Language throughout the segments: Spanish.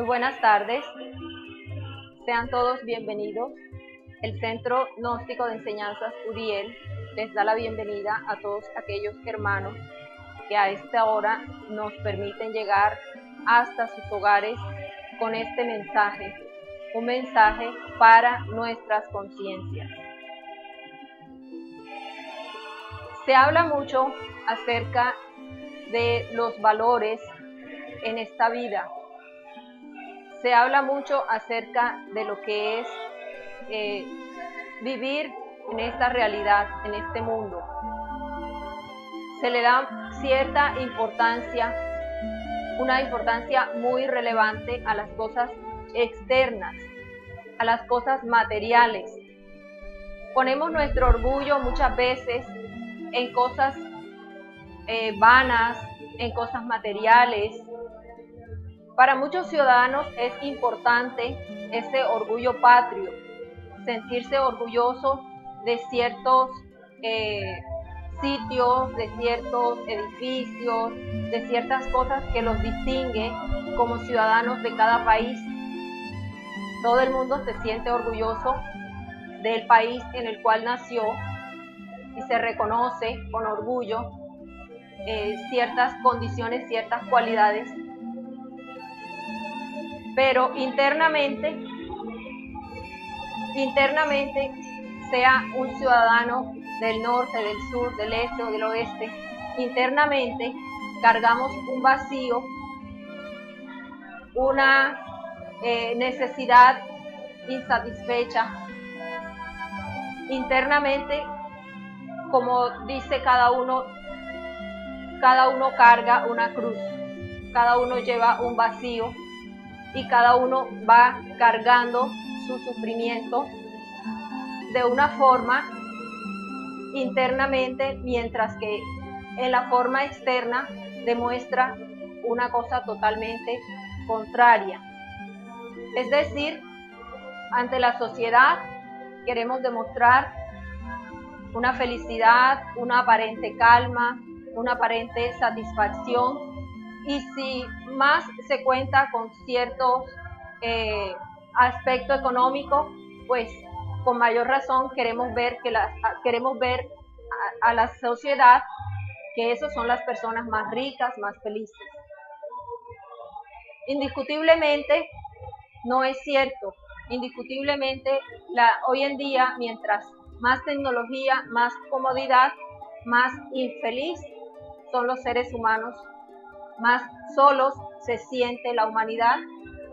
Muy buenas tardes, sean todos bienvenidos. El Centro Gnóstico de Enseñanzas Uriel les da la bienvenida a todos aquellos hermanos que a esta hora nos permiten llegar hasta sus hogares con este mensaje, un mensaje para nuestras conciencias. Se habla mucho acerca de los valores en esta vida. Se habla mucho acerca de lo que es vivir en esta realidad, en este mundo. Se le da cierta importancia, una importancia muy relevante a las cosas externas, a las cosas materiales. Ponemos nuestro orgullo muchas veces en cosas vanas, en cosas materiales. Para muchos ciudadanos es importante ese orgullo patrio, sentirse orgulloso de ciertos sitios, de ciertos edificios, de ciertas cosas que los distinguen como ciudadanos de cada país. Todo el mundo se siente orgulloso del país en el cual nació y se reconoce con orgullo ciertas condiciones, ciertas cualidades. Pero internamente, sea un ciudadano del norte, del sur, del este o del oeste, internamente cargamos un vacío, una necesidad insatisfecha. Internamente, como dice cada uno carga una cruz, cada uno lleva un vacío y cada uno va cargando su sufrimiento de una forma internamente, mientras que en la forma externa demuestra una cosa totalmente contraria. Es decir, ante la sociedad queremos demostrar una felicidad, una aparente calma, una aparente satisfacción, y si más se cuenta con ciertos aspecto económico, pues con mayor razón queremos ver a la sociedad que esas son las personas más ricas, más felices. Indiscutiblemente no es cierto. Indiscutiblemente hoy en día, mientras más tecnología, más comodidad, más infeliz son los seres humanos, más solos se siente la humanidad,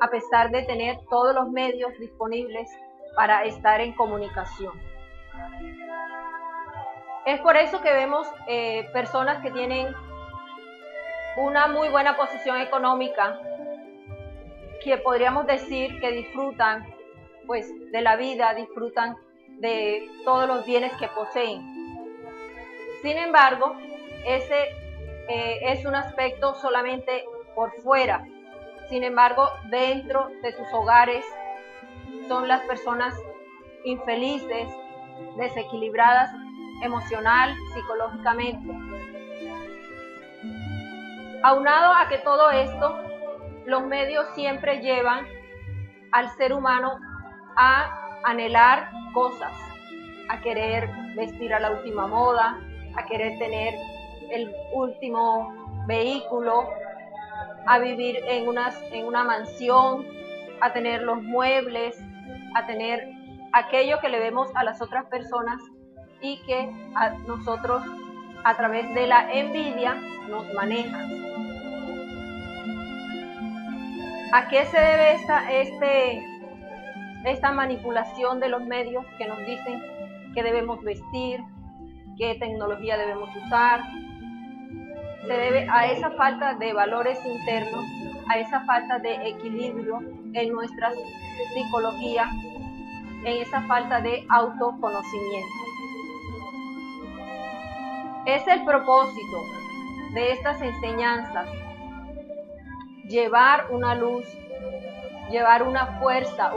a pesar de tener todos los medios disponibles para estar en comunicación. Es por eso que vemos personas que tienen una muy buena posición económica, que podríamos decir que disfrutan pues de la vida, disfrutan de todos los bienes que poseen. Sin embargo, ese es un aspecto solamente por fuera. Sin embargo, dentro de sus hogares son las personas infelices, desequilibradas emocional, psicológicamente. Aunado a que todo esto, los medios siempre llevan al ser humano a anhelar cosas, a querer vestir a la última moda, a querer tener el último vehículo, a vivir en una mansión, a tener los muebles, a tener aquello que le vemos a las otras personas y que a nosotros a través de la envidia nos manejan. ¿A qué se debe esta manipulación de los medios que nos dicen qué debemos vestir, qué tecnología debemos usar? Se debe a esa falta de valores internos, a esa falta de equilibrio en nuestra psicología, en esa falta de autoconocimiento. Es el propósito de estas enseñanzas llevar una luz, llevar una fuerza,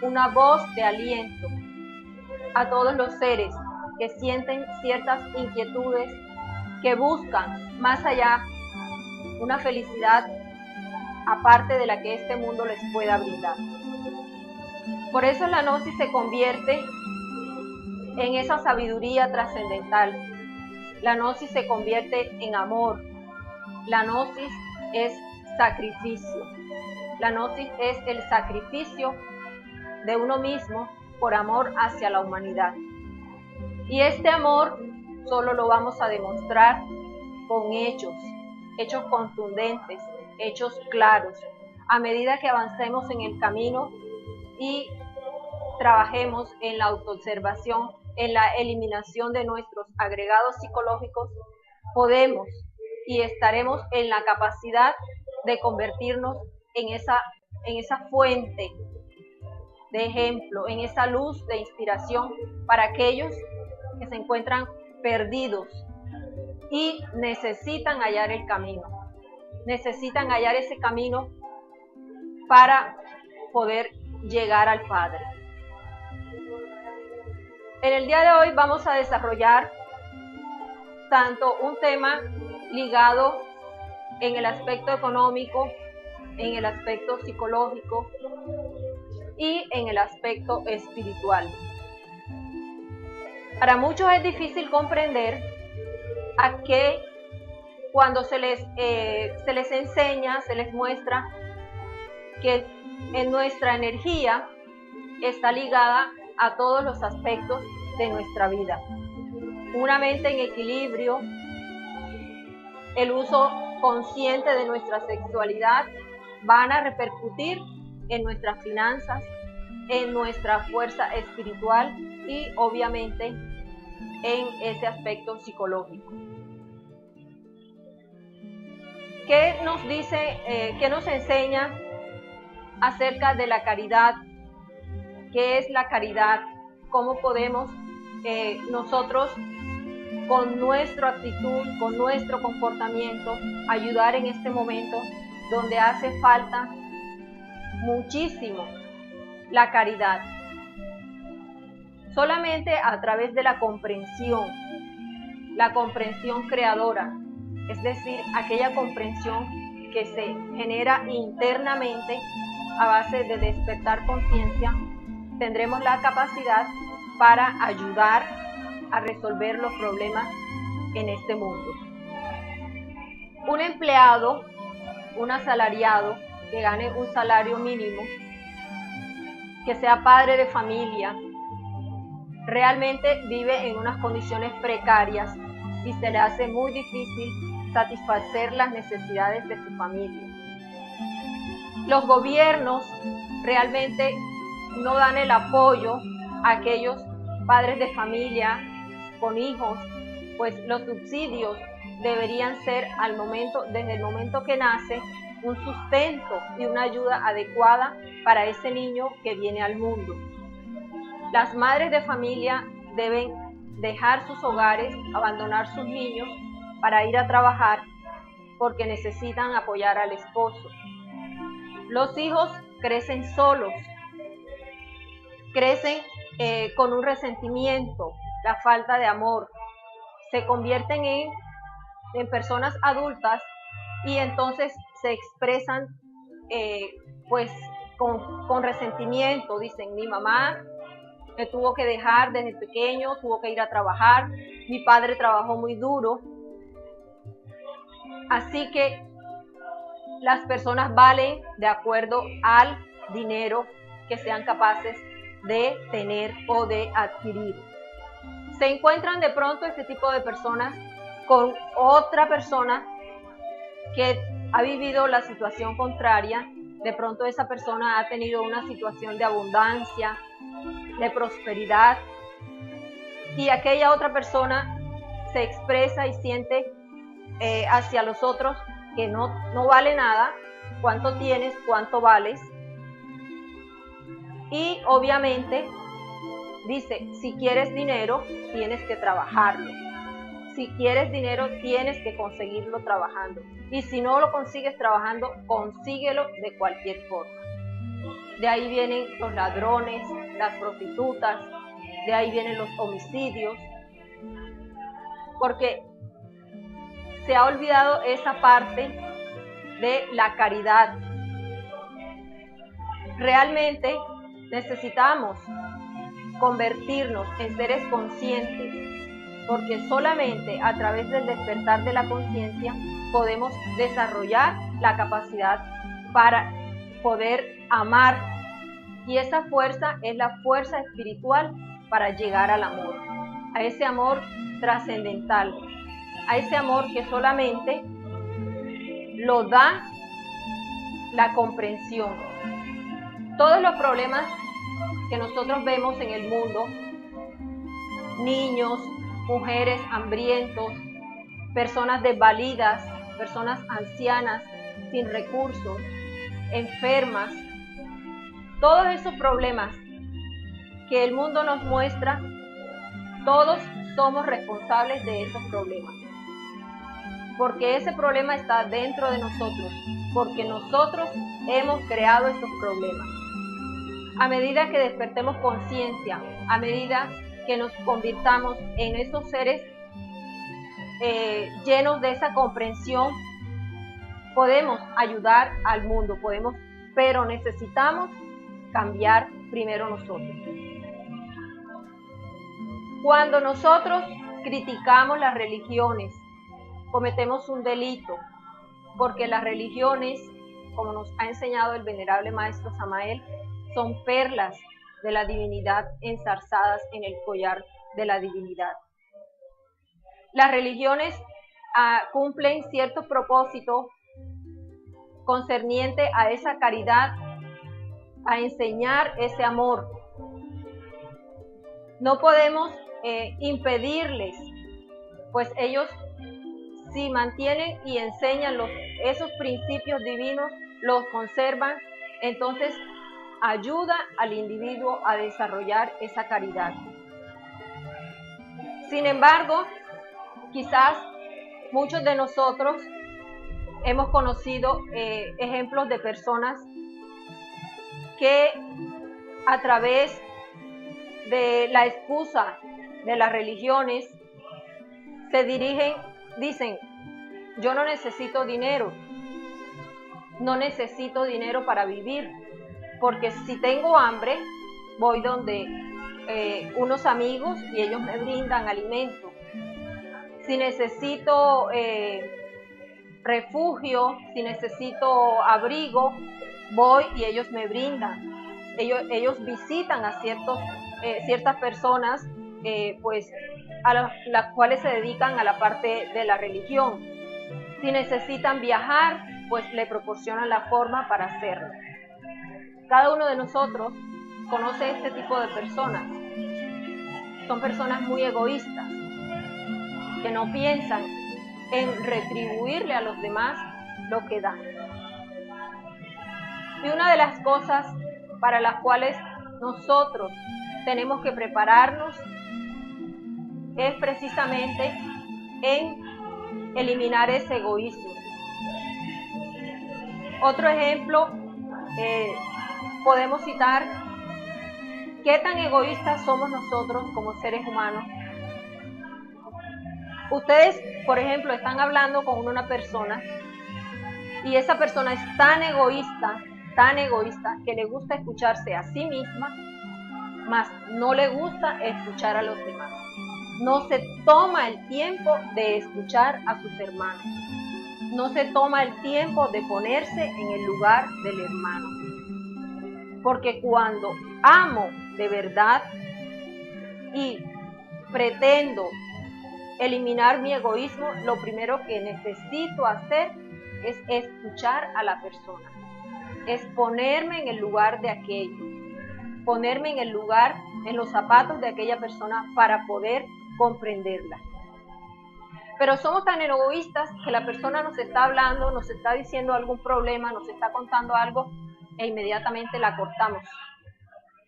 una voz de aliento a todos los seres que sienten ciertas inquietudes, que buscan más allá una felicidad aparte de la que este mundo les pueda brindar. Por eso la gnosis se convierte en esa sabiduría trascendental. La gnosis se convierte en amor. La gnosis es sacrificio. La gnosis es el sacrificio de uno mismo por amor hacia la humanidad. Y este amor solo lo vamos a demostrar con hechos contundentes, hechos claros, a medida que avancemos en el camino y trabajemos en la autoobservación, en la eliminación de nuestros agregados psicológicos, podemos y estaremos en la capacidad de convertirnos en esa fuente de ejemplo, en esa luz de inspiración para aquellos que se encuentran perdidos y necesitan hallar el camino. Necesitan hallar ese camino para poder llegar al Padre. En el día de hoy vamos a desarrollar tanto un tema ligado en el aspecto económico, en el aspecto psicológico y en el aspecto espiritual. Para muchos es difícil comprender a qué cuando se les enseña, se les muestra que en nuestra energía está ligada a todos los aspectos de nuestra vida. Una mente en equilibrio, el uso consciente de nuestra sexualidad van a repercutir en nuestras finanzas, en nuestra fuerza espiritual y obviamente en ese aspecto psicológico. ¿Qué nos dice, qué nos enseña acerca de la caridad? ¿Qué es la caridad? ¿Cómo podemos nosotros con nuestra actitud, con nuestro comportamiento, ayudar en este momento donde hace falta muchísimo la caridad? Solamente a través de la comprensión creadora, es decir, aquella comprensión que se genera internamente a base de despertar conciencia, tendremos la capacidad para ayudar a resolver los problemas en este mundo. Un empleado, un asalariado que gane un salario mínimo, que sea padre de familia, realmente vive en unas condiciones precarias y se le hace muy difícil satisfacer las necesidades de su familia. Los gobiernos realmente no dan el apoyo a aquellos padres de familia con hijos, pues los subsidios deberían ser desde el momento que nace, un sustento y una ayuda adecuada para ese niño que viene al mundo. Las madres de familia deben dejar sus hogares, abandonar sus niños para ir a trabajar porque necesitan apoyar al esposo. Los hijos crecen solos, crecen con un resentimiento, la falta de amor, se convierten en personas adultas y entonces se expresan con resentimiento. Dicen, mi mamá me tuvo que dejar desde pequeño, tuvo que ir a trabajar, mi padre trabajó muy duro. Así que las personas valen de acuerdo al dinero que sean capaces de tener o de adquirir. Se encuentran de pronto este tipo de personas con otra persona que ha vivido la situación contraria. De pronto esa persona ha tenido una situación de abundancia, de prosperidad, y aquella otra persona se expresa y siente hacia los otros que no vale nada, cuánto tienes, cuánto vales, y obviamente dice, si quieres dinero, tienes que trabajarlo. Si quieres dinero, tienes que conseguirlo trabajando. Y si no lo consigues trabajando, consíguelo de cualquier forma. De ahí vienen los ladrones, las prostitutas, de ahí vienen los homicidios, porque se ha olvidado esa parte de la caridad, realmente necesitamos convertirnos en seres conscientes, porque solamente a través del despertar de la conciencia podemos desarrollar la capacidad para poder amar, y esa fuerza es la fuerza espiritual para llegar al amor, a ese amor trascendental, a ese amor que solamente lo da la comprensión. Todos los problemas que nosotros vemos en el mundo, niños, mujeres hambrientos, personas desvalidas, personas ancianas, sin recursos, enfermas, todos esos problemas que el mundo nos muestra, todos somos responsables de esos problemas. Porque ese problema está dentro de nosotros, porque nosotros hemos creado esos problemas. A medida que despertemos conciencia, a medida que nos convirtamos en esos seres llenos de esa comprensión, podemos ayudar al mundo, pero necesitamos cambiar primero nosotros. Cuando nosotros criticamos las religiones, cometemos un delito, porque las religiones, como nos ha enseñado el venerable maestro Samael, son perlas de la divinidad enzarzadas en el collar de la divinidad. Las religiones cumplen cierto propósito concerniente a esa caridad, a enseñar ese amor. No podemos impedirles, pues ellos, si mantienen y enseñan esos principios divinos, los conservan, entonces ayuda al individuo a desarrollar esa caridad. Sin embargo, quizás muchos de nosotros hemos conocido ejemplos de personas que a través de la excusa de las religiones se dicen, yo no necesito dinero para vivir, porque si tengo hambre, voy donde unos amigos y ellos me brindan alimento. Si necesito refugio, si necesito abrigo, voy y ellos me brindan. Ellos visitan a ciertas personas, pues a las cuales se dedican a la parte de la religión. Si necesitan viajar, pues le proporcionan la forma para hacerlo. Cada uno de nosotros conoce este tipo de personas. Son personas muy egoístas, que no piensan en retribuirle a los demás lo que dan. Y una de las cosas para las cuales nosotros tenemos que prepararnos es precisamente en eliminar ese egoísmo. Otro ejemplo, podemos citar qué tan egoístas somos nosotros como seres humanos. Ustedes, por ejemplo, están hablando con una persona y esa persona es tan egoísta, que le gusta escucharse a sí misma, mas no le gusta escuchar a los demás. No se toma el tiempo de escuchar a sus hermanos. No se toma el tiempo de ponerse en el lugar del hermano. Porque cuando amo de verdad y pretendo eliminar mi egoísmo, lo primero que necesito hacer es escuchar a la persona. Es ponerme en el lugar de aquello. Ponerme en el lugar, en los zapatos de aquella persona para poder comprenderla. Pero somos tan egoístas que la persona nos está hablando, nos está diciendo algún problema, nos está contando algo e inmediatamente la cortamos.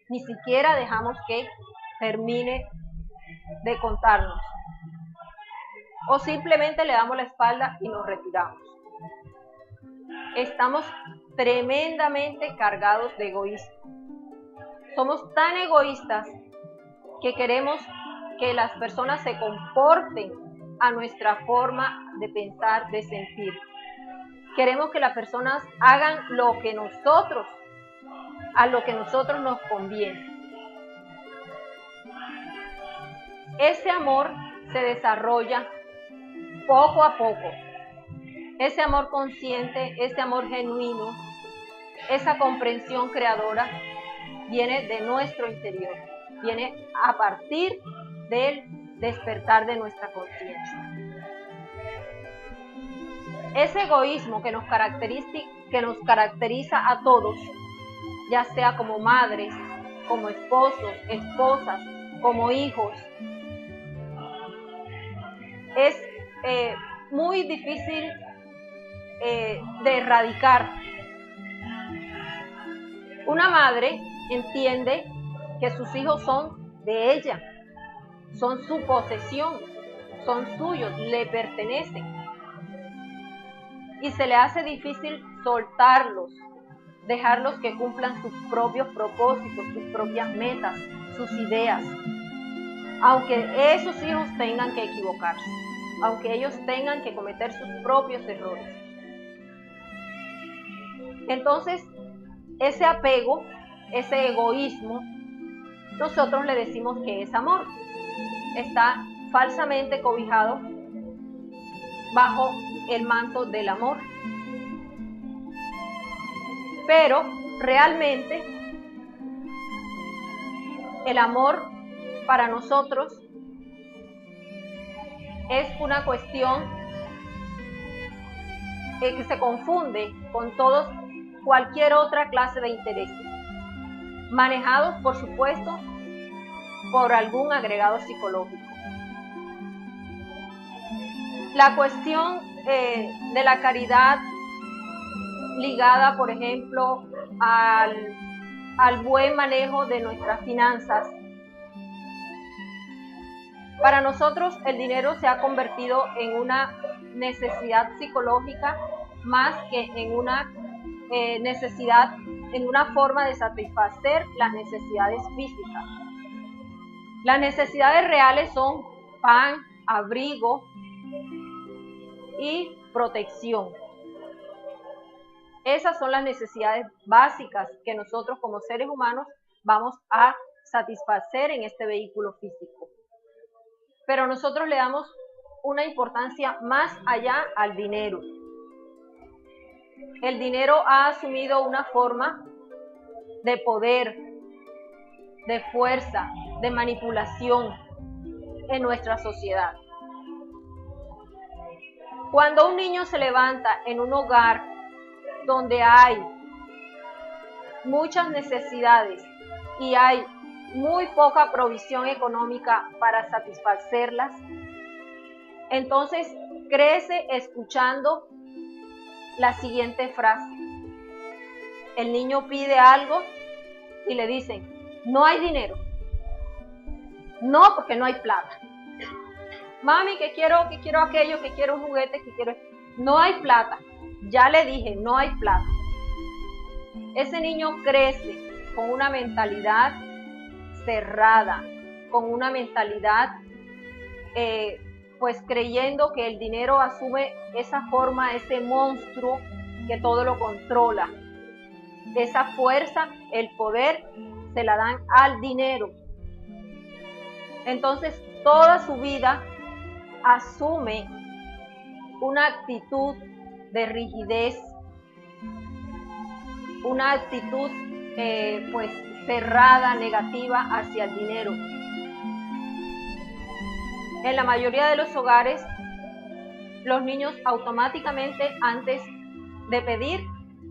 Ni siquiera dejamos que termine de contarnos. O simplemente le damos la espalda y nos retiramos. Estamos tremendamente cargados de egoísmo. Somos tan egoístas que queremos que las personas se comporten a nuestra forma de pensar, de sentir. Queremos que las personas hagan lo que nosotros a lo que a nosotros nos conviene. Ese amor se desarrolla poco a poco. Ese amor consciente, ese amor genuino, esa comprensión creadora viene de nuestro interior, viene a partir del despertar de nuestra conciencia. Ese egoísmo que nos caracteriza a todos, ya sea como madres, como esposos, esposas, como hijos, es muy difícil de erradicar. Una madre entiende que sus hijos son de ella, son su posesión, son suyos, le pertenecen. Y se le hace difícil soltarlos, dejarlos que cumplan sus propios propósitos, sus propias metas, sus ideas. Aunque esos hijos tengan que equivocarse, aunque ellos tengan que cometer sus propios errores. Entonces, ese apego, ese egoísmo, nosotros le decimos que es amor. Está falsamente cobijado bajo el manto del amor. Pero realmente el amor para nosotros es una cuestión que se confunde con cualquier otra clase de intereses, manejados por supuesto por algún agregado psicológico. La cuestión de la caridad ligada, por ejemplo, al buen manejo de nuestras finanzas. Para nosotros el dinero se ha convertido en una necesidad psicológica más que en una necesidad, en una forma de satisfacer las necesidades físicas. Las necesidades reales son pan, abrigo y protección. Esas son las necesidades básicas que nosotros como seres humanos vamos a satisfacer en este vehículo físico. Pero nosotros le damos una importancia más allá al dinero. El dinero ha asumido una forma de poder, de fuerza, de manipulación en nuestra sociedad. Cuando un niño se levanta en un hogar donde hay muchas necesidades y hay muy poca provisión económica para satisfacerlas, entonces crece escuchando la siguiente frase. El niño pide algo y le dicen, no hay dinero. No, porque no hay plata. Mami, que quiero aquello, que quiero un juguete, que quiero... No hay plata. Ya le dije, no hay plata. Ese niño crece con una mentalidad cerrada, con una mentalidad pues creyendo que el dinero asume esa forma, ese monstruo que todo lo controla. Esa fuerza, el poder, se la dan al dinero. Entonces, toda su vida asume una actitud de rigidez, una actitud pues cerrada, negativa hacia el dinero. En la mayoría de los hogares, los niños automáticamente antes de pedir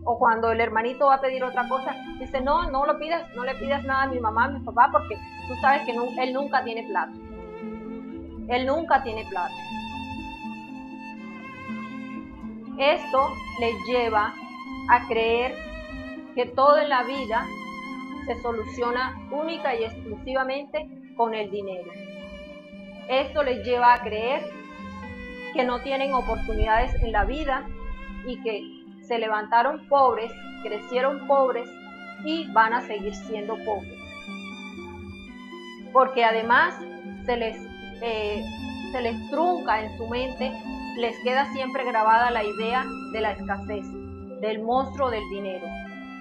o cuando el hermanito va a pedir otra cosa, dice, no lo pidas, no le pidas nada a mi mamá, a mi papá, porque tú sabes que él nunca tiene plata. Él nunca tiene plata. Esto les lleva a creer que todo en la vida se soluciona única y exclusivamente con el dinero. Esto les lleva a creer que no tienen oportunidades en la vida y que se levantaron pobres, crecieron pobres y van a seguir siendo pobres. Porque además se les trunca en su mente, les queda siempre grabada la idea de la escasez, del monstruo del dinero,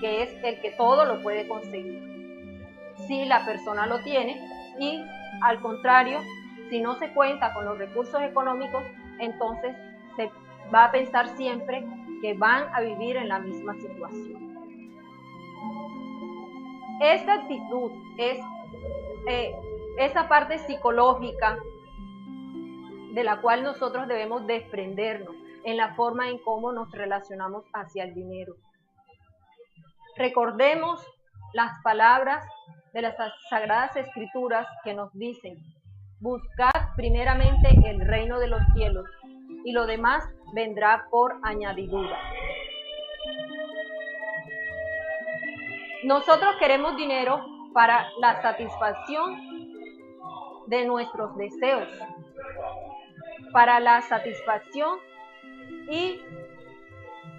que es el que todo lo puede conseguir, si la persona lo tiene, y al contrario, si no se cuenta con los recursos económicos, entonces se va a pensar siempre que van a vivir en la misma situación. Esta actitud es esa parte psicológica de la cual nosotros debemos desprendernos en la forma en cómo nos relacionamos hacia el dinero. Recordemos las palabras de las Sagradas Escrituras que nos dicen: buscad primeramente el reino de los cielos y lo demás vendrá por añadidura. Nosotros queremos dinero para la satisfacción de nuestros deseos, para la satisfacción y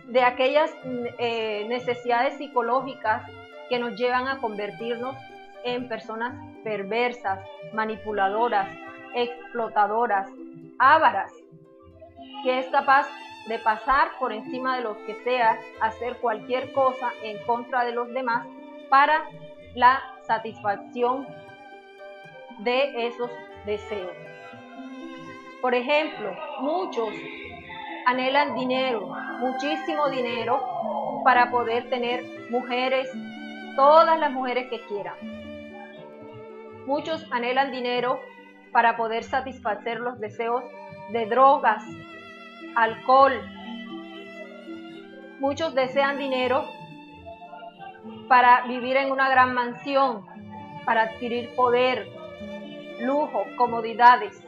de aquellas necesidades psicológicas que nos llevan a convertirnos en personas perversas, manipuladoras, explotadoras, ávaras, que es capaz de pasar por encima de los que sea, hacer cualquier cosa en contra de los demás para la satisfacción de esos deseos. Por ejemplo, muchos anhelan dinero, muchísimo dinero, para poder tener mujeres, todas las mujeres que quieran. Muchos anhelan dinero para poder satisfacer los deseos de drogas, alcohol. Muchos desean dinero para vivir en una gran mansión, para adquirir poder, lujo, comodidades.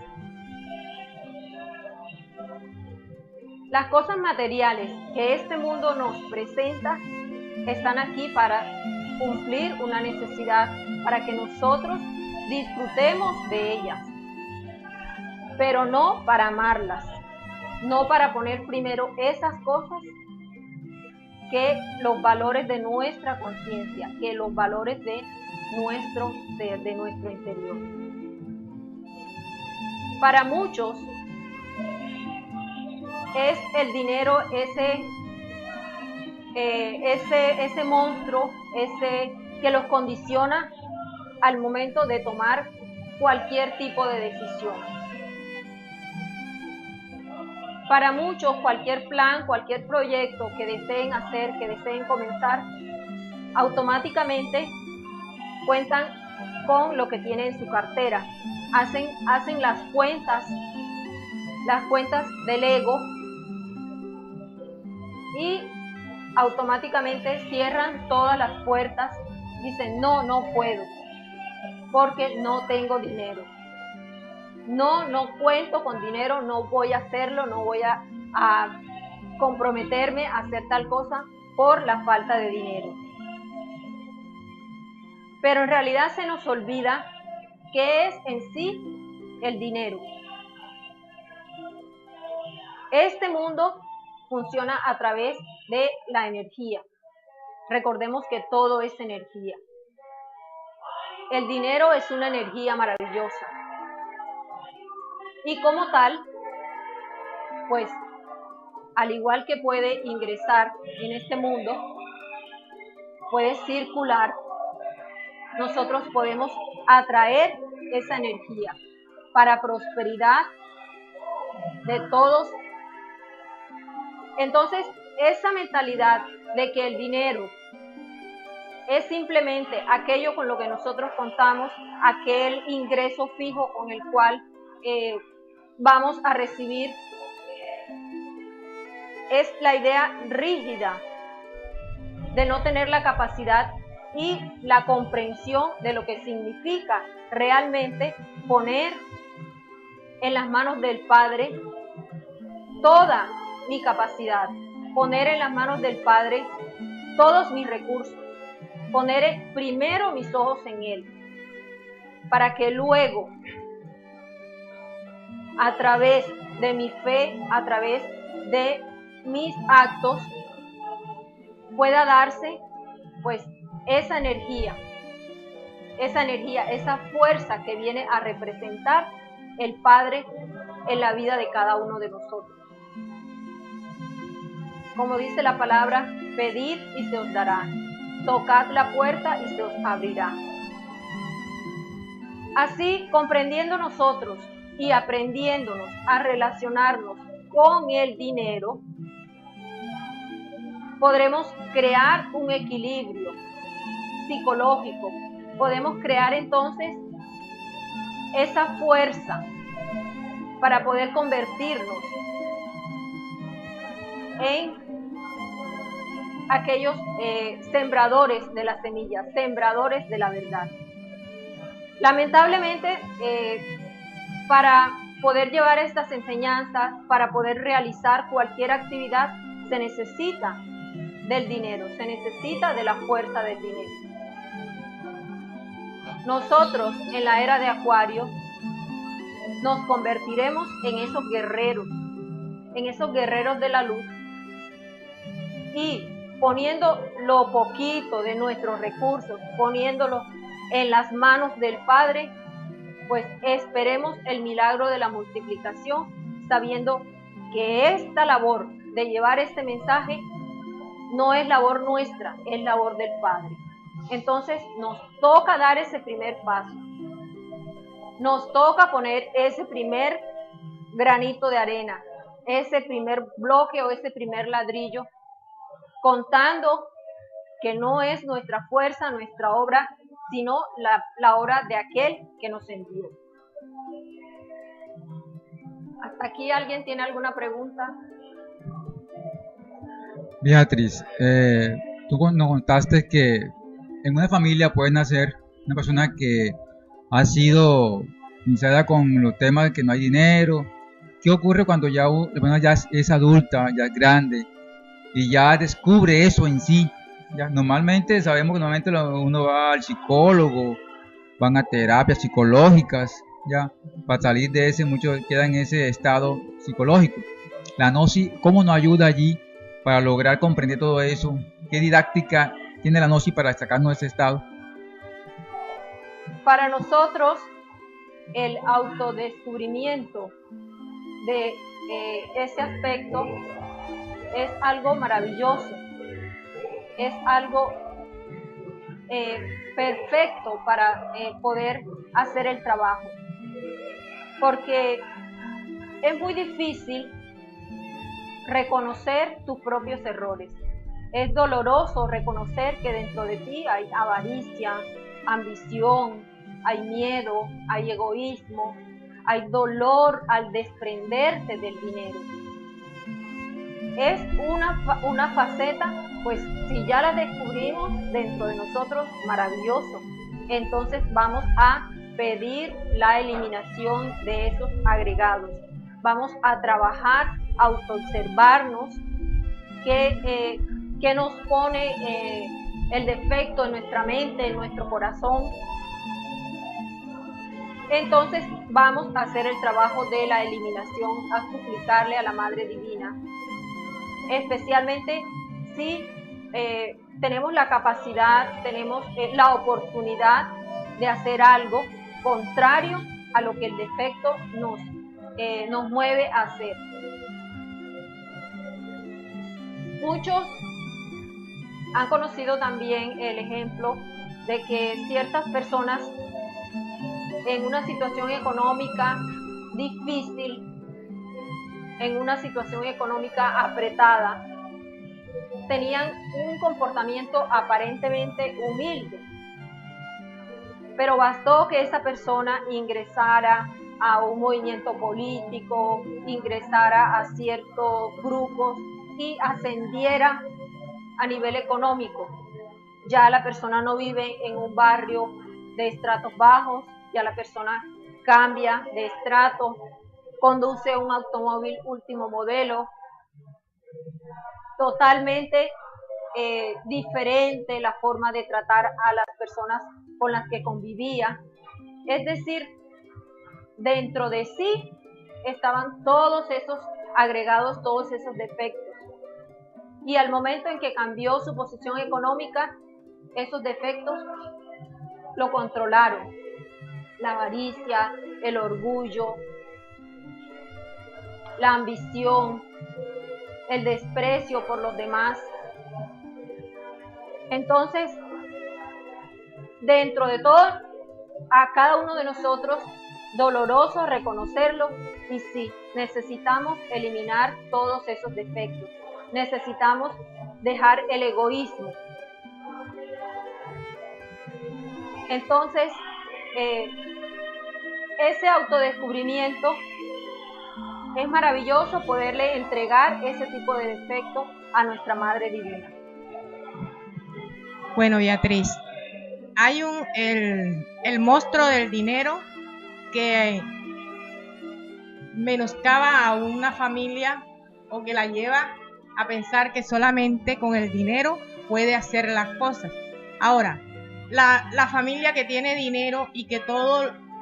Las cosas materiales que este mundo nos presenta están aquí para cumplir una necesidad, para que nosotros disfrutemos de ellas, pero no para amarlas, no para poner primero esas cosas que los valores de nuestra conciencia, que los valores de nuestro ser, de nuestro interior. Para muchos es el dinero ese monstruo, que los condiciona al momento de tomar cualquier tipo de decisión. Para muchos, cualquier plan, cualquier proyecto que deseen hacer, que deseen comenzar, automáticamente cuentan con lo que tienen en su cartera. Hacen las cuentas del ego, y automáticamente cierran todas las puertas. Dicen: no puedo, porque no tengo dinero. No cuento con dinero, no voy a hacerlo, no voy a comprometerme a hacer tal cosa por la falta de dinero. Pero en realidad se nos olvida qué es en sí el dinero. Este mundo funciona a través de la energía. Recordemos que todo es energía. El dinero es una energía maravillosa. Y como tal, pues, al igual que puede ingresar en este mundo, puede circular, nosotros podemos atraer esa energía para prosperidad de todos. Entonces, esa mentalidad de que el dinero es simplemente aquello con lo que nosotros contamos, aquel ingreso fijo con el cual vamos a recibir, es la idea rígida de no tener la capacidad y la comprensión de lo que significa realmente poner en las manos del Padre toda mi capacidad, poner en las manos del Padre todos mis recursos, poner primero mis ojos en Él, para que luego, a través de mi fe, a través de mis actos, pueda darse pues esa energía, esa fuerza que viene a representar el Padre en la vida de cada uno de nosotros. Como dice la palabra: pedid y se os dará. tocad la puerta y se os abrirá. Así, comprendiendo nosotros y aprendiéndonos a relacionarnos con el dinero, podremos crear un equilibrio psicológico. Podemos crear entonces esa fuerza para poder convertirnos en aquellos sembradores de las semillas, sembradores de la verdad. Lamentablemente, para poder llevar estas enseñanzas, para poder realizar cualquier actividad, se necesita del dinero, se necesita de la fuerza del dinero. Nosotros en la era de Acuario nos convertiremos en esos guerreros de la luz, y poniendo lo poquito de nuestros recursos, poniéndolo en las manos del Padre, pues esperemos el milagro de la multiplicación, sabiendo que esta labor de llevar este mensaje no es labor nuestra, es labor del Padre. Entonces nos toca dar ese primer paso, nos toca poner ese primer granito de arena, ese primer bloque o ese primer ladrillo, contando que no es nuestra fuerza, nuestra obra, sino la obra de aquel que nos envió. ¿Hasta aquí alguien tiene alguna pregunta? Beatriz, tú nos contaste que en una familia puede nacer una persona que ha sido iniciada con los temas de que no hay dinero. ¿Qué ocurre cuando ya la persona ya es adulta, ya es grande y ya descubre eso en sí? Ya, normalmente sabemos que uno va al psicólogo, van a terapias psicológicas, ya, para salir de ese, muchos quedan en ese estado psicológico. La gnosis, ¿cómo nos ayuda allí para lograr comprender todo eso? ¿Qué didáctica tiene la gnosis para sacarnos de ese estado? Para nosotros, el autodescubrimiento de ese aspecto es algo maravilloso, es algo perfecto para poder hacer el trabajo, porque es muy difícil reconocer tus propios errores. Es doloroso reconocer que dentro de ti hay avaricia, ambición, hay miedo, hay egoísmo, hay dolor al desprenderte del dinero. Es una faceta, pues si ya la descubrimos dentro de nosotros, maravilloso. Entonces vamos a pedir la eliminación de esos agregados. Vamos a trabajar, a autoobservarnos, qué nos pone el defecto en nuestra mente, en nuestro corazón. Entonces vamos a hacer el trabajo de la eliminación, a suplicarle a la Madre Divina, especialmente si tenemos la capacidad, tenemos la oportunidad de hacer algo contrario a lo que el defecto nos mueve a hacer. Muchos han conocido también el ejemplo de que ciertas personas en una situación económica difícil, en una situación económica apretada, tenían un comportamiento aparentemente humilde, pero bastó que esa persona ingresara a un movimiento político, ingresara a ciertos grupos y ascendiera a nivel económico. Ya la persona no vive en un barrio de estratos bajos, ya la persona cambia de estrato, conduce un automóvil último modelo, totalmente diferente la forma de tratar a las personas con las que convivía. Es decir, dentro de sí estaban todos esos agregados, todos esos defectos. Y al momento en que cambió su posición económica, esos defectos lo controlaron. La avaricia, el orgullo, la ambición, el desprecio por los demás. Entonces, dentro de todo, a cada uno de nosotros, doloroso reconocerlo, y sí, necesitamos eliminar todos esos defectos. Necesitamos dejar el egoísmo. Entonces, ese autodescubrimiento es maravilloso, poderle entregar ese tipo de defecto a nuestra Madre Divina. Bueno, Beatriz, hay el monstruo del dinero que menoscaba a una familia o que la lleva a pensar que solamente con el dinero puede hacer las cosas. Ahora, la familia que tiene dinero y que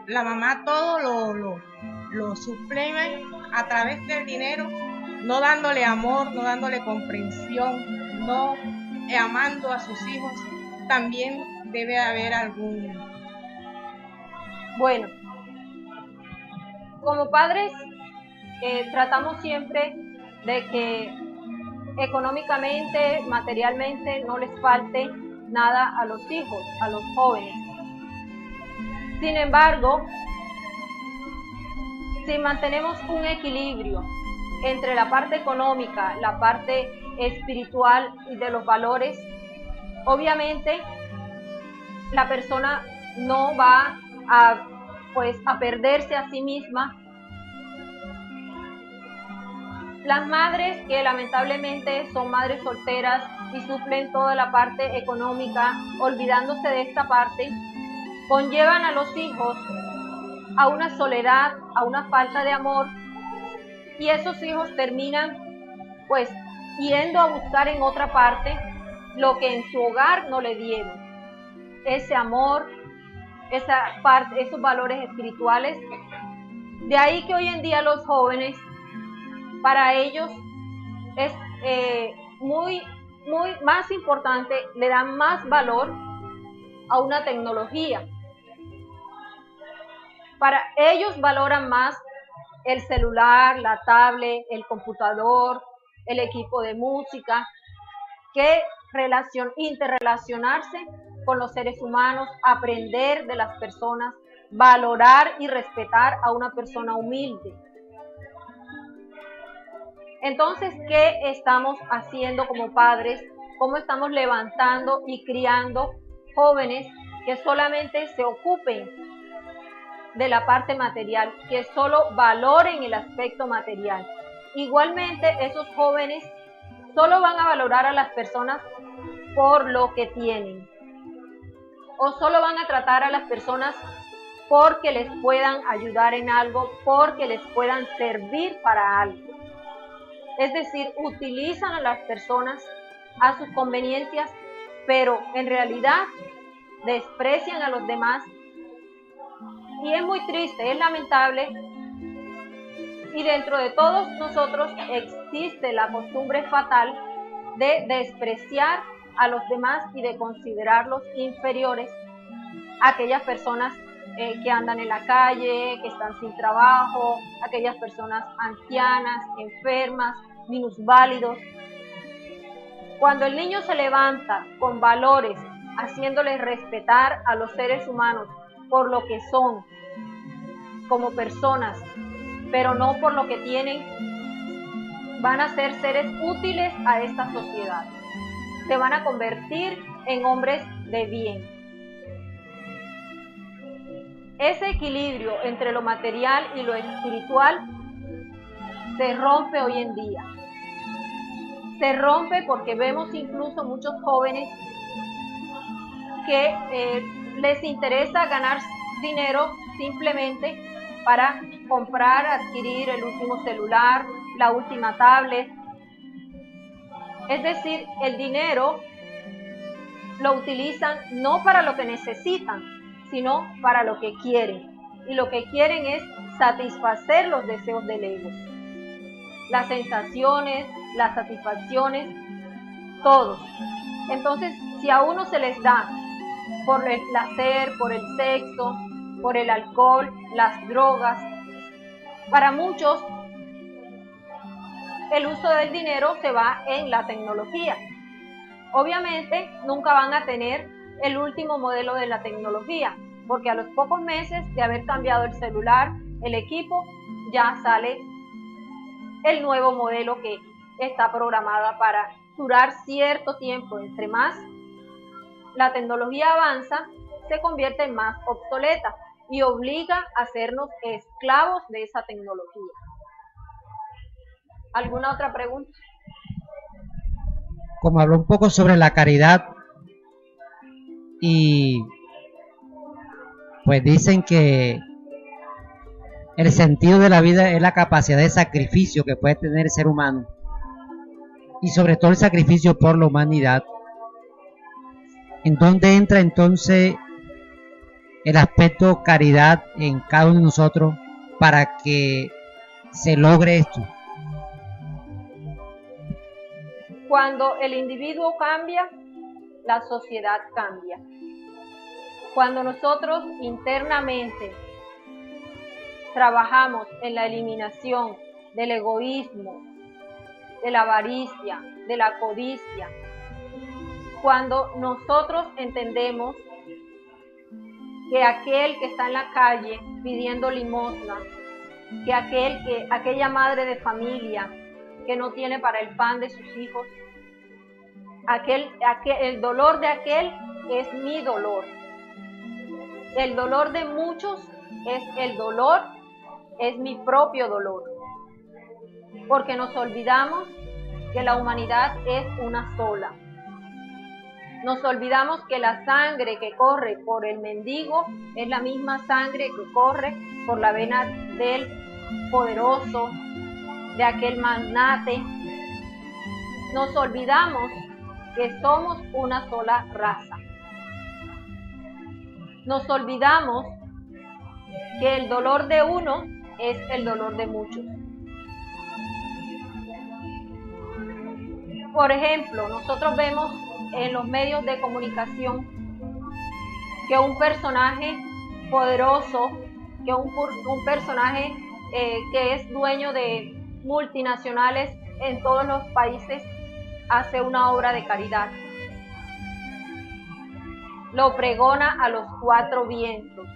la mamá todo lo suprime a través del dinero, no dándole amor, no dándole comprensión, no amando a sus hijos, también debe haber algún... Bueno, como padres tratamos siempre de que económicamente, materialmente, no les falte nada a los hijos, a los jóvenes. Sin embargo, si mantenemos un equilibrio entre la parte económica, la parte espiritual y de los valores, obviamente la persona no va a perderse a sí misma. Las madres que lamentablemente son madres solteras y suplen toda la parte económica, olvidándose de esta parte, conllevan a los hijos a una soledad, a una falta de amor, y esos hijos terminan pues yendo a buscar en otra parte lo que en su hogar no le dieron, ese amor, esa parte, esos valores espirituales. De ahí que hoy en día los jóvenes, para ellos es muy más importante, le dan más valor a una tecnología. Para ellos valoran más el celular, la tablet, el computador, el equipo de música, que interrelacionarse con los seres humanos, aprender de las personas, valorar y respetar a una persona humilde. Entonces, ¿qué estamos haciendo como padres? ¿Cómo estamos levantando y criando jóvenes que solamente se ocupen de la parte material, que solo valoren el aspecto material? Igualmente, esos jóvenes solo van a valorar a las personas por lo que tienen, o solo van a tratar a las personas porque les puedan ayudar en algo, porque les puedan servir para algo. Es decir, utilizan a las personas a sus conveniencias, pero en realidad desprecian a los demás. Y es muy triste, es lamentable. Y dentro de todos nosotros existe la costumbre fatal de despreciar a los demás y de considerarlos inferiores a aquellas personas que andan en la calle, que están sin trabajo, aquellas personas ancianas, enfermas, minusválidos. Cuando el niño se levanta con valores, haciéndoles respetar a los seres humanos por lo que son como personas, pero no por lo que tienen, van a ser seres útiles a esta sociedad. Se van a convertir en hombres de bien. Ese equilibrio entre lo material y lo espiritual se rompe hoy en día. Se rompe porque vemos incluso muchos jóvenes que les interesa ganar dinero simplemente para comprar, adquirir el último celular, la última tablet. Es decir, el dinero lo utilizan no para lo que necesitan, sino para lo que quieren. Y lo que quieren es satisfacer los deseos del ego. Las sensaciones, las satisfacciones, todos. Entonces, si a uno se les da por el placer, por el sexo, por el alcohol, las drogas, para muchos el uso del dinero se va en la tecnología. Obviamente nunca van a tener el último modelo de la tecnología, porque a los pocos meses de haber cambiado el celular, el equipo, ya sale el nuevo modelo que está programada para durar cierto tiempo. Entre más la tecnología avanza, se convierte en más obsoleta y obliga a hacernos esclavos de esa tecnología. ¿Alguna otra pregunta? Como habló un poco sobre la caridad, y pues dicen que el sentido de la vida es la capacidad de sacrificio que puede tener el ser humano, y sobre todo el sacrificio por la humanidad. ¿En dónde entra entonces el aspecto caridad en cada uno de nosotros para que se logre esto? Cuando el individuo cambia, la sociedad cambia. Cuando nosotros internamente trabajamos en la eliminación del egoísmo, de la avaricia, de la codicia, cuando nosotros entendemos que aquel que está en la calle pidiendo limosna, que aquella madre de familia que no tiene para el pan de sus hijos, el dolor de aquel es mi dolor. El dolor de muchos es mi propio dolor. Porque nos olvidamos que la humanidad es una sola. Nos olvidamos que la sangre que corre por el mendigo es la misma sangre que corre por la vena del poderoso, de aquel magnate. Nos olvidamos que somos una sola raza. Nos olvidamos que el dolor de uno es el dolor de muchos. Por ejemplo, nosotros vemos en los medios de comunicación que un personaje poderoso, que un personaje que es dueño de multinacionales en todos los países, hace una obra de caridad. Lo pregona a los cuatro vientos.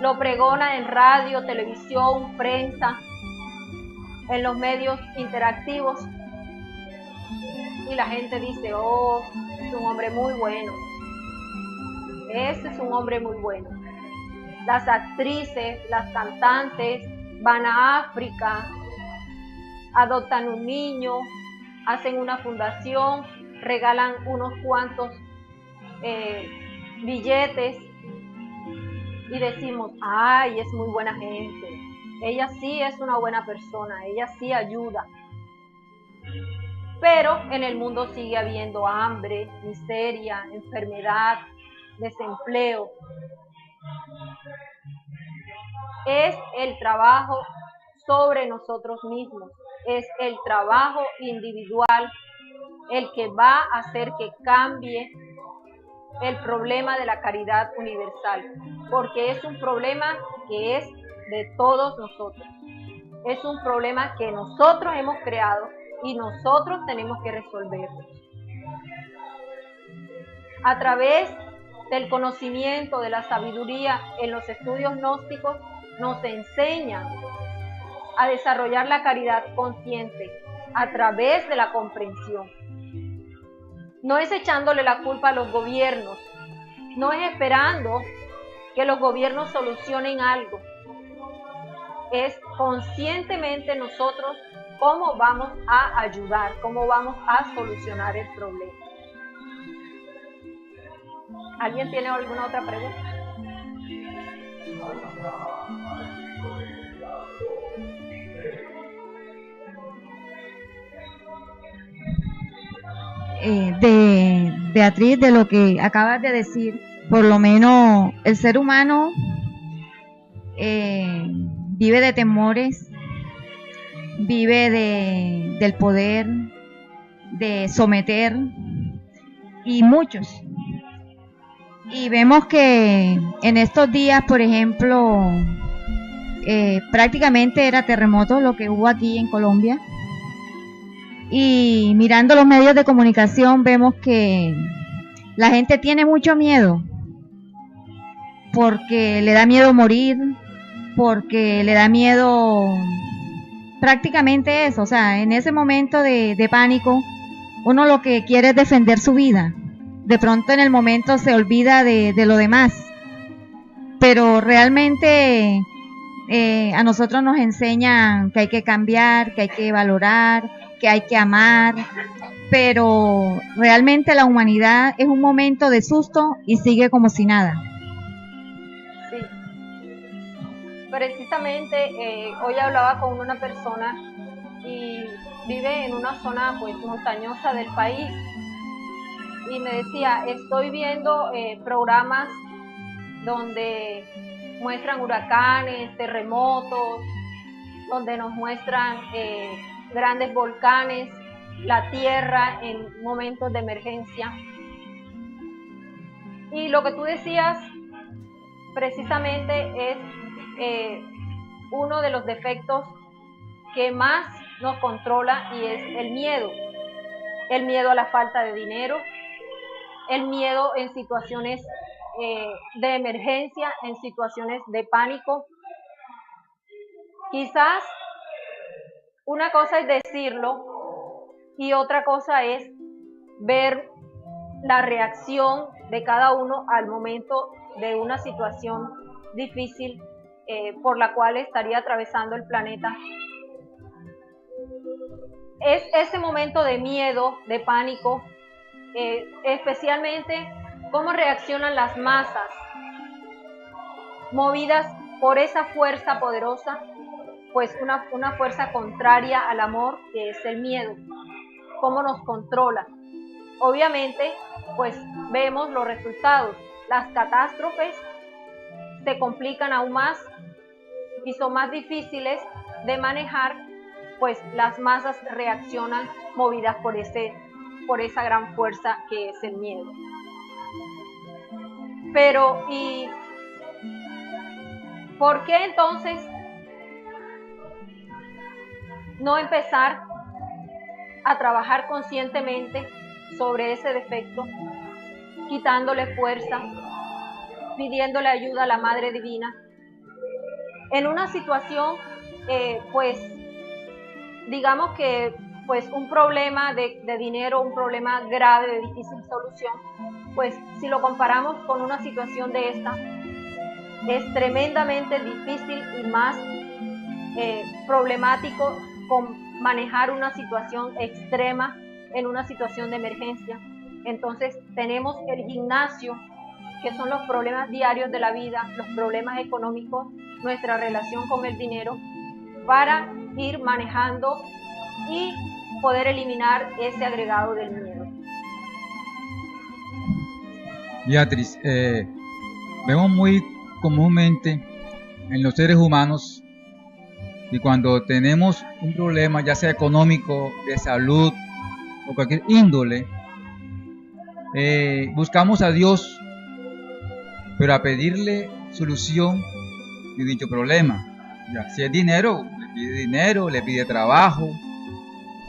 Lo pregona en radio, televisión, prensa, en los medios interactivos. Y la gente dice, oh, es un hombre muy bueno. Ese es un hombre muy bueno. Las actrices, las cantantes van a África, adoptan un niño, hacen una fundación, regalan unos cuantos billetes y decimos, ay, es muy buena gente. Ella sí es una buena persona, ella sí ayuda. Pero en el mundo sigue habiendo hambre, miseria, enfermedad, desempleo. Es el trabajo sobre nosotros mismos, es el trabajo individual el que va a hacer que cambie el problema de la caridad universal, porque es un problema que es de todos nosotros. Es un problema que nosotros hemos creado y nosotros tenemos que resolverlo. A través del conocimiento, de la sabiduría en los estudios gnósticos, nos enseñan a desarrollar la caridad consciente a través de la comprensión. No es echándole la culpa a los gobiernos, no es esperando que los gobiernos solucionen algo. Es conscientemente nosotros cómo vamos a ayudar, cómo vamos a solucionar el problema. ¿Alguien tiene alguna otra pregunta? Beatriz, de lo que acabas de decir, por lo menos el ser humano vive de temores, vive del poder, de someter, y muchos. Y vemos que en estos días, por ejemplo, prácticamente era terremoto lo que hubo aquí en Colombia. y mirando los medios de comunicación vemos que la gente tiene mucho miedo, porque le da miedo morir, porque le da miedo prácticamente eso. O sea, en ese momento de pánico, uno lo que quiere es defender su vida. De pronto en el momento se olvida de lo demás, pero realmente a nosotros nos enseñan que hay que cambiar, que hay que valorar, que hay que amar, pero realmente la humanidad es un momento de susto y sigue como si nada. Sí. Precisamente hoy hablaba con una persona y vive en una zona pues montañosa del país y me decía, estoy viendo programas donde muestran huracanes, terremotos, donde nos muestran grandes volcanes, la tierra en momentos de emergencia. Y lo que tú decías precisamente es uno de los defectos que más nos controla, y es el miedo a la falta de dinero, el miedo en situaciones de emergencia, en situaciones de pánico. Quizás una cosa es decirlo y otra cosa es ver la reacción de cada uno al momento de una situación difícil por la cual estaría atravesando el planeta. Es ese momento de miedo, de pánico, especialmente cómo reaccionan las masas movidas por esa fuerza poderosa, pues una fuerza contraria al amor, que es el miedo, cómo nos controla. Obviamente, pues vemos los resultados. Las catástrofes se complican aún más y son más difíciles de manejar, pues las masas reaccionan movidas por esa gran fuerza que es el miedo. Pero, ¿y por qué entonces no empezar a trabajar conscientemente sobre ese defecto, quitándole fuerza, pidiéndole ayuda a la Madre Divina? En una situación, pues, digamos que pues un problema de dinero, un problema grave, de difícil solución, pues si lo comparamos con una situación de esta, es tremendamente difícil y más problemático con manejar una situación extrema en una situación de emergencia. Entonces tenemos el gimnasio, que son los problemas diarios de la vida, los problemas económicos, nuestra relación con el dinero, para ir manejando y poder eliminar ese agregado del miedo. Beatriz, vemos muy comúnmente en los seres humanos que cuando tenemos un problema, ya sea económico, de salud o cualquier índole, buscamos a Dios, pero a pedirle solución de dicho problema. Ya, si es dinero, le pide dinero, le pide trabajo.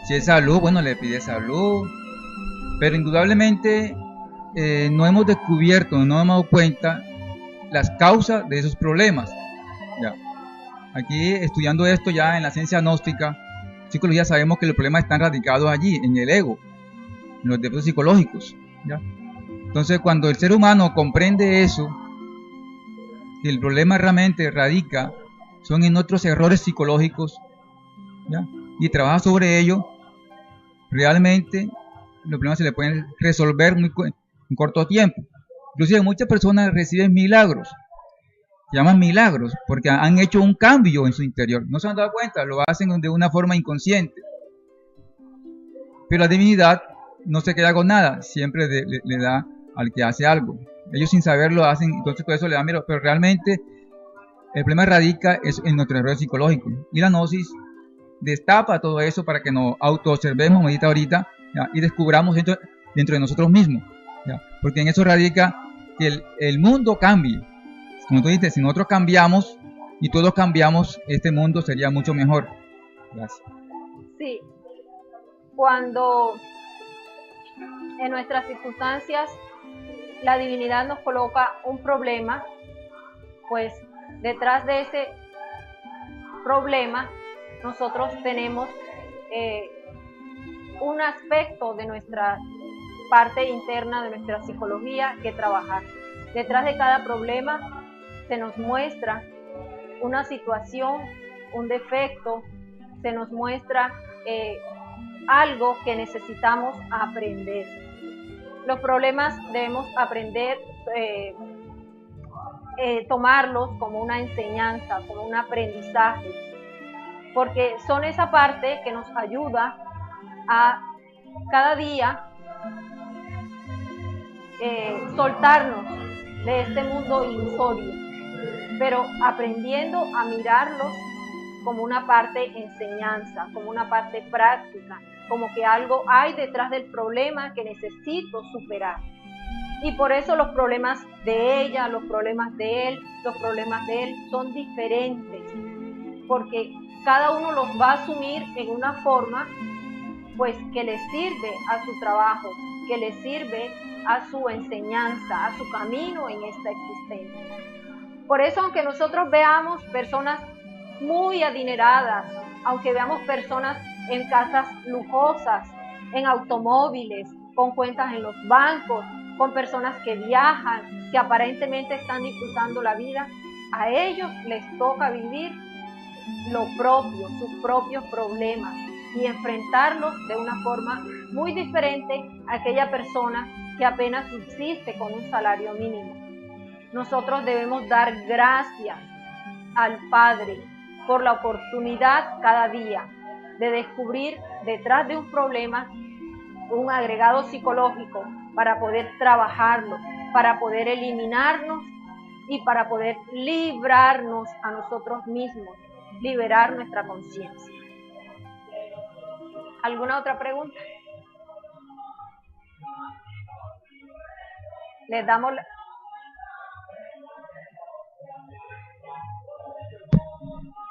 Si es salud, bueno, le pide salud. Pero indudablemente no hemos descubierto, no hemos dado cuenta las causas de esos problemas. Ya. Aquí, estudiando esto ya en la ciencia gnóstica, psicología, sabemos que los problemas están radicados allí, en el ego, en los defectos psicológicos. ¿Ya? Entonces, cuando el ser humano comprende eso, que el problema realmente radica son en nuestros errores psicológicos, ¿ya? Y trabaja sobre ello, realmente los problemas se le pueden resolver en corto tiempo. Inclusive muchas personas reciben milagros, se llaman milagros, porque han hecho un cambio en su interior. No se han dado cuenta, lo hacen de una forma inconsciente. Pero la divinidad no se queda con nada, siempre le da al que hace algo. Ellos sin saberlo hacen, entonces todo eso le da miedo, pero realmente el problema radica en nuestro error psicológico. Y la gnosis destapa todo eso para que nos autoobservemos, medita ahorita, ¿ya? Y descubramos dentro de nosotros mismos, ¿ya? Porque en eso radica que el mundo cambie. Como tú dices, si nosotros cambiamos y todos cambiamos, este mundo sería mucho mejor. Gracias. Sí, cuando en nuestras circunstancias la divinidad nos coloca un problema, pues detrás de ese problema nosotros tenemos un aspecto de nuestra parte interna, de nuestra psicología que trabajar. Detrás de cada problema se nos muestra una situación, un defecto, se nos muestra algo que necesitamos aprender. Los problemas debemos aprender, tomarlos como una enseñanza, como un aprendizaje, porque son esa parte que nos ayuda a cada día soltarnos de este mundo ilusorio, pero aprendiendo a mirarlos como una parte enseñanza, como una parte práctica, como que algo hay detrás del problema que necesito superar. Y por eso los problemas de ella, los problemas de él, los problemas de él son diferentes, porque cada uno los va a asumir en una forma pues que le sirve a su trabajo, que le sirve a su enseñanza, a su camino en esta existencia. Por eso, aunque nosotros veamos personas muy adineradas, aunque veamos personas en casas lujosas, en automóviles, con cuentas en los bancos, con personas que viajan, que aparentemente están disfrutando la vida, a ellos les toca vivir lo propio, sus propios problemas, y enfrentarlos de una forma muy diferente a aquella persona que apenas subsiste con un salario mínimo. Nosotros debemos dar gracias al Padre por la oportunidad cada día de descubrir detrás de un problema un agregado psicológico para poder trabajarlo, para poder eliminarnos y para poder librarnos a nosotros mismos, liberar nuestra conciencia. ¿Alguna otra pregunta? Les damos la...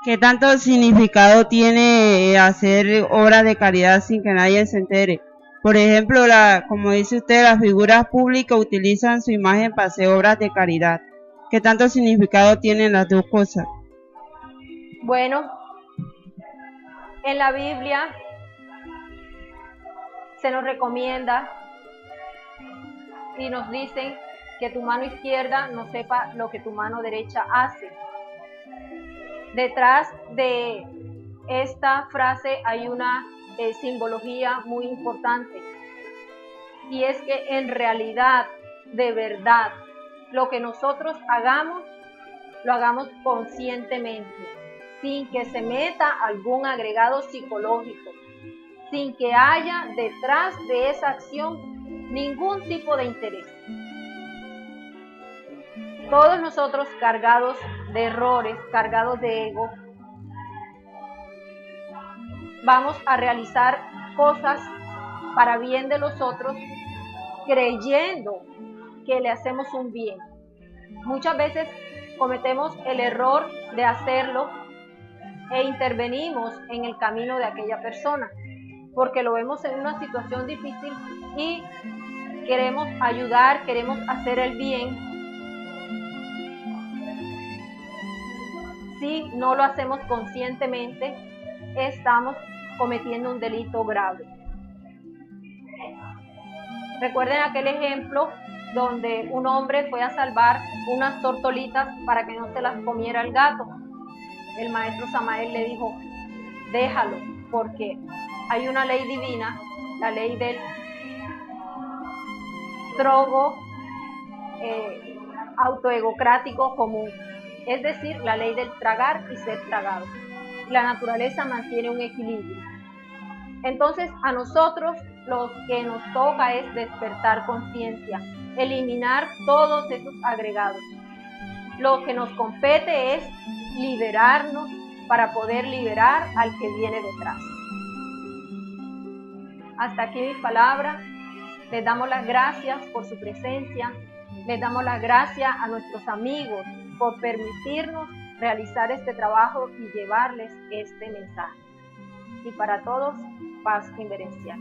¿Qué tanto significado tiene hacer obras de caridad sin que nadie se entere? Por ejemplo, como dice usted, las figuras públicas utilizan su imagen para hacer obras de caridad. ¿Qué tanto significado tienen las dos cosas? Bueno, en la Biblia se nos recomienda y nos dicen que tu mano izquierda no sepa lo que tu mano derecha hace. Detrás de esta frase hay una simbología muy importante, y es que en realidad, de verdad, lo que nosotros hagamos, lo hagamos conscientemente, sin que se meta algún agregado psicológico, sin que haya detrás de esa acción ningún tipo de interés. Todos nosotros cargados de errores, cargados de ego, vamos a realizar cosas para bien de los otros, creyendo que le hacemos un bien. Muchas veces cometemos el error de hacerlo e intervenimos en el camino de aquella persona, porque lo vemos en una situación difícil y queremos ayudar, queremos hacer el bien. Si no lo hacemos conscientemente, estamos cometiendo un delito grave. Recuerden aquel ejemplo donde un hombre fue a salvar unas tortolitas para que no se las comiera el gato. El maestro Samael le dijo, déjalo, porque hay una ley divina, la ley del trogo autoegocrático común, es decir, la ley del tragar y ser tragado. La naturaleza mantiene un equilibrio. Entonces, a nosotros lo que nos toca es despertar conciencia, eliminar todos esos agregados. Lo que nos compete es liberarnos para poder liberar al que viene detrás. Hasta aquí mis palabras. Les damos las gracias por su presencia. Les damos las gracias a nuestros amigos por permitirnos realizar este trabajo y llevarles este mensaje. Y para todos, paz inverencial.